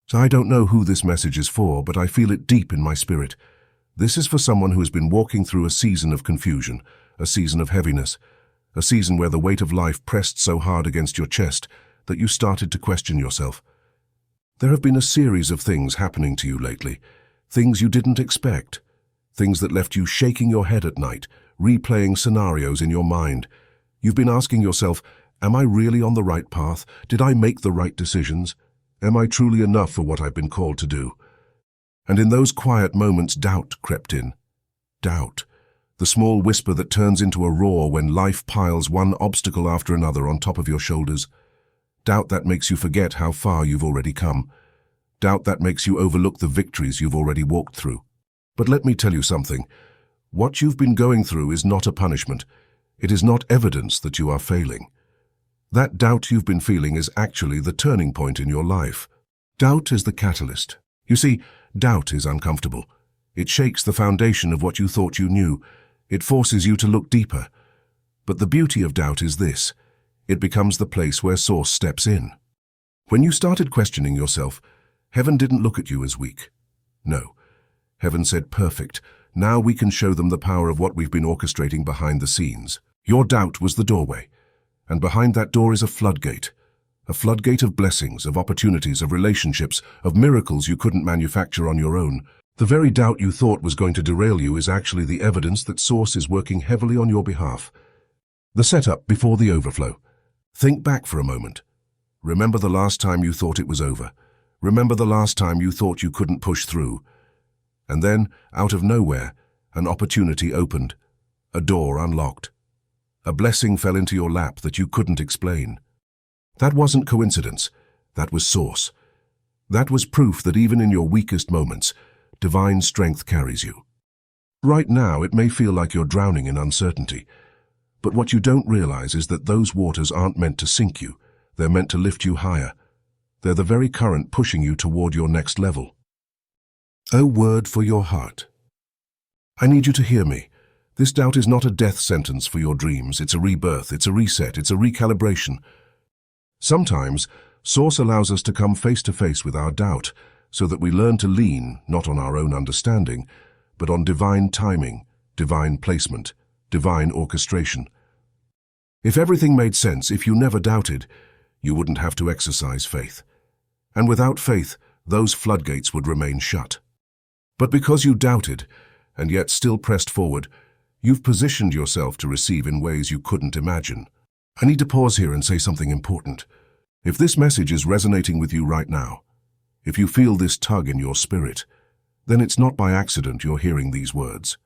So I don't know who this message is for, but I feel it deep in my spirit. This is for someone who has been walking through a season of confusion, a season of heaviness, a season where the weight of life pressed so hard against your chest that you started to question yourself. There have been a series of things happening to you lately, things you didn't expect, things that left you shaking your head at night, replaying scenarios in your mind. You've been asking yourself, am I really on the right path? Did I make the right decisions? Am I truly enough for what I've been called to do? And in those quiet moments, doubt crept in. Doubt, the small whisper that turns into a roar when life piles one obstacle after another on top of your shoulders. Doubt that makes you forget how far you've already come. Doubt that makes you overlook the victories you've already walked through. But let me tell you something. What you've been going through is not a punishment. It is not evidence that you are failing. That doubt you've been feeling is actually the turning point in your life. Doubt is the catalyst. You see, doubt is uncomfortable. It shakes the foundation of what you thought you knew. It forces you to look deeper. But the beauty of doubt is this. It becomes the place where Source steps in. When you started questioning yourself, Heaven didn't look at you as weak. No. Heaven said, perfect. Now we can show them the power of what we've been orchestrating behind the scenes. Your doubt was the doorway. And behind that door is a floodgate of blessings, of opportunities, of relationships, of miracles you couldn't manufacture on your own. The very doubt you thought was going to derail you is actually the evidence that Source is working heavily on your behalf. The setup before the overflow. Think back for a moment. Remember the last time you thought it was over. Remember the last time you thought you couldn't push through. And then, out of nowhere, an opportunity opened. A door unlocked. A blessing fell into your lap that you couldn't explain. That wasn't coincidence. That was Source. That was proof that even in your weakest moments, divine strength carries you. Right now, it may feel like you're drowning in uncertainty. But what you don't realize is that those waters aren't meant to sink you. They're meant to lift you higher. They're the very current pushing you toward your next level. A word for your heart. I need you to hear me. This doubt is not a death sentence for your dreams. It's a rebirth, it's a reset, it's a recalibration. Sometimes, Source allows us to come face to face with our doubt so that we learn to lean not on our own understanding, but on divine timing, divine placement, divine orchestration. If everything made sense, if you never doubted, you wouldn't have to exercise faith. And without faith, those floodgates would remain shut. But because you doubted, and yet still pressed forward, you've positioned yourself to receive in ways you couldn't imagine. I need to pause here and say something important. If this message is resonating with you right now, if you feel this tug in your spirit, then it's not by accident you're hearing these words.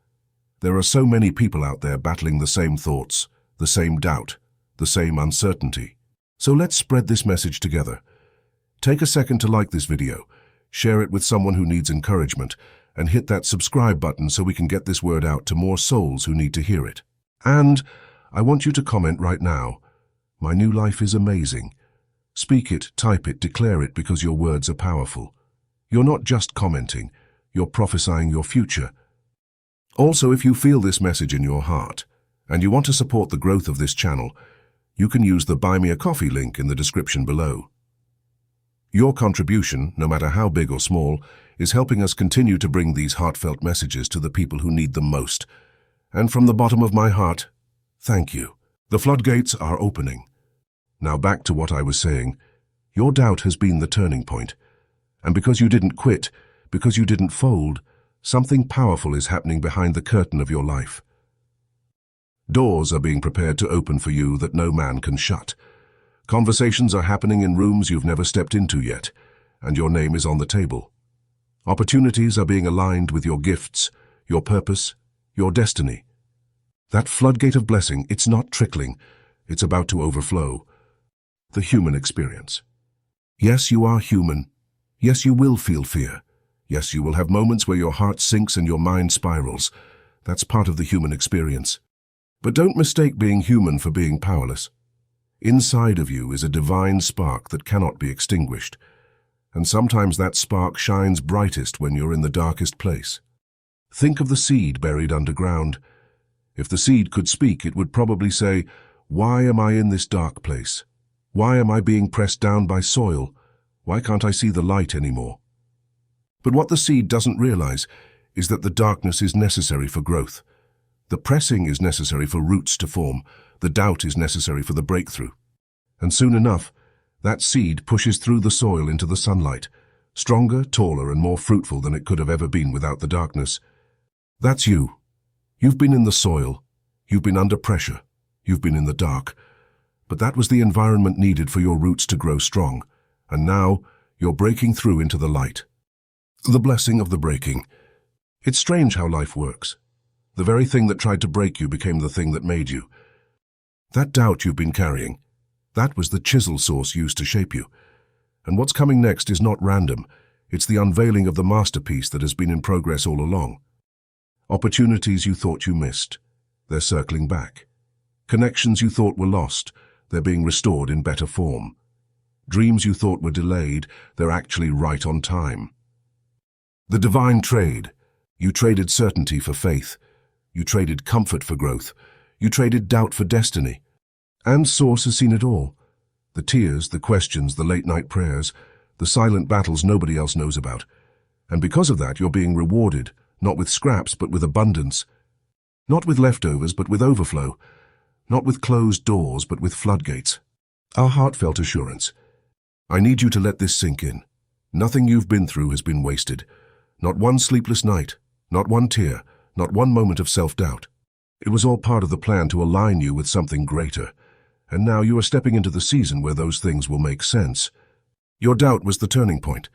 There are so many people out there battling the same thoughts, the same doubt, the same uncertainty. So let's spread this message together. Take a second to like this video, share it with someone who needs encouragement, and hit that subscribe button so we can get this word out to more souls who need to hear it. And I want you to comment right now, my new life is amazing. Speak it, type it, declare it because your words are powerful. You're not just commenting, you're prophesying your future. Also, if you feel this message in your heart, and you want to support the growth of this channel, you can use the Buy Me a Coffee link in the description below. Your contribution, no matter how big or small, is helping us continue to bring these heartfelt messages to the people who need them most. And from the bottom of my heart, thank you. The floodgates are opening. Now back to what I was saying. Your doubt has been the turning point. And because you didn't quit, because you didn't fold, something powerful is happening behind the curtain of your life. Doors are being prepared to open for you that no man can shut. Conversations are happening in rooms you've never stepped into yet, and your name is on the table. Opportunities are being aligned with your gifts, your purpose, your destiny. That floodgate of blessing, it's not trickling, it's about to overflow. The human experience. Yes, you are human. Yes, you will feel fear. Yes, you will have moments where your heart sinks and your mind spirals. That's part of the human experience. But don't mistake being human for being powerless. Inside of you is a divine spark that cannot be extinguished. And sometimes that spark shines brightest when you're in the darkest place. Think of the seed buried underground. If the seed could speak, it would probably say, "Why am I in this dark place? Why am I being pressed down by soil? Why can't I see the light anymore? But what the seed doesn't realize is that the darkness is necessary for growth. The pressing is necessary for roots to form. The doubt is necessary for the breakthrough. And soon enough, that seed pushes through the soil into the sunlight, stronger, taller, and more fruitful than it could have ever been without the darkness. That's you. You've been in the soil. You've been under pressure. You've been in the dark. But that was the environment needed for your roots to grow strong. And now, you're breaking through into the light. The blessing of the breaking. It's strange how life works. The very thing that tried to break you became the thing that made you. That doubt you've been carrying, that was the chisel source used to shape you. And what's coming next is not random. It's the unveiling of the masterpiece that has been in progress all along. Opportunities you thought you missed, they're circling back. Connections you thought were lost, they're being restored in better form. Dreams you thought were delayed, they're actually right on time. The divine trade. You traded certainty for faith. You traded comfort for growth. You traded doubt for destiny. And Source has seen it all. The tears, the questions, the late-night prayers, the silent battles nobody else knows about. And because of that, you're being rewarded, not with scraps, but with abundance. Not with leftovers, but with overflow. Not with closed doors, but with floodgates. Our heartfelt assurance. I need you to let this sink in. Nothing you've been through has been wasted. Not one sleepless night, not one tear, not one moment of self-doubt. It was all part of the plan to align you with something greater. And now you are stepping into the season where those things will make sense. Your doubt was the turning point.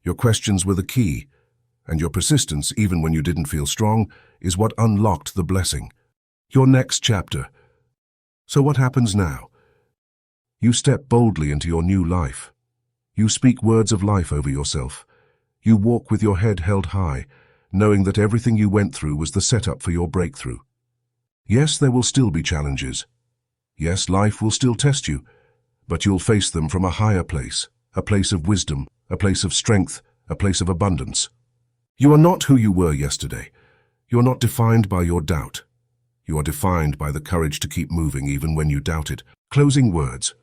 Your questions were the key. And your persistence, even when you didn't feel strong, is what unlocked the blessing. Your next chapter. So what happens now? You step boldly into your new life. You speak words of life over yourself. You walk with your head held high, knowing that everything you went through was the setup for your breakthrough. Yes, there will still be challenges. Yes, life will still test you, but you'll face them from a higher place, a place of wisdom, a place of strength, a place of abundance. You are not who you were yesterday. You are not defined by your doubt. You are defined by the courage to keep moving even when you doubt it. Closing words.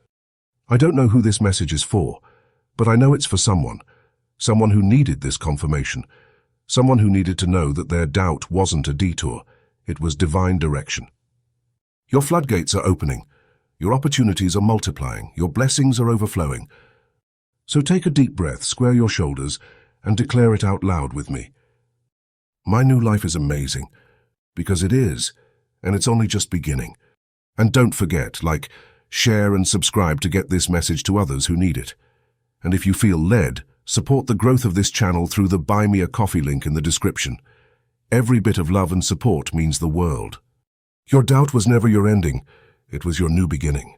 I don't know who this message is for, but I know it's for someone. Someone who needed this confirmation. Someone who needed to know that their doubt wasn't a detour. It was divine direction. Your floodgates are opening. Your opportunities are multiplying. Your blessings are overflowing. So take a deep breath, square your shoulders, and declare it out loud with me. My new life is amazing, because it is, and it's only just beginning. And don't forget, share and subscribe to get this message to others who need it. And if you feel led, support the growth of this channel through the Buy Me a Coffee link in the description. Every bit of love and support means the world. Your doubt was never your ending. It was your new beginning.